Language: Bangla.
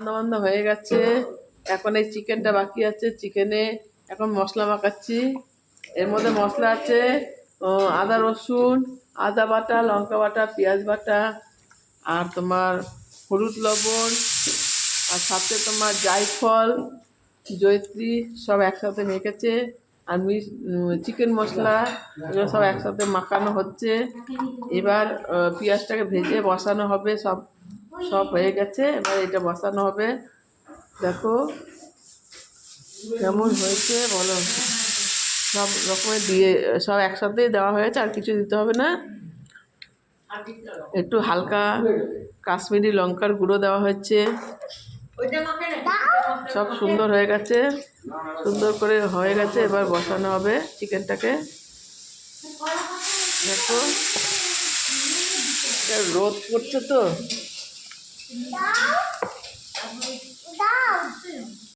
রান্না হয়ে গেছে। এখন এই চিকেনটা বাকি আছে। চিকেনে এখন মশলা মাখাচ্ছি। এর মধ্যে মশলা আছে আদা রসুন, আদা বাটা, লঙ্কা বাটা, পেঁয়াজ বাটা, আর তোমার হলুদ লবণ, আর সাথে তোমার জায়ফল, জয়িত্রী সব একসাথে মেখেছে। আর চিকেন মশলা এগুলো সব একসাথে মাখানো হচ্ছে। এবার পেঁয়াজটাকে ভেজে বসানো হবে। সব সব হয়ে গেছে, এবার এটা বসানো হবে। দেখো কেমন হয়েছে বলো। সব রকমের দিয়ে সব একসাথেই দেওয়া হয়েছে, আর কিছু দিতে হবে না। একটু হালকা কাশ্মীরি লঙ্কার গুঁড়ো দেওয়া হয়েছে। সব সুন্দর হয়ে গেছে, সুন্দর করে হয়ে গেছে। এবার বসানো হবে চিকেনটাকে। দেখো রোদ পড়ছে তো।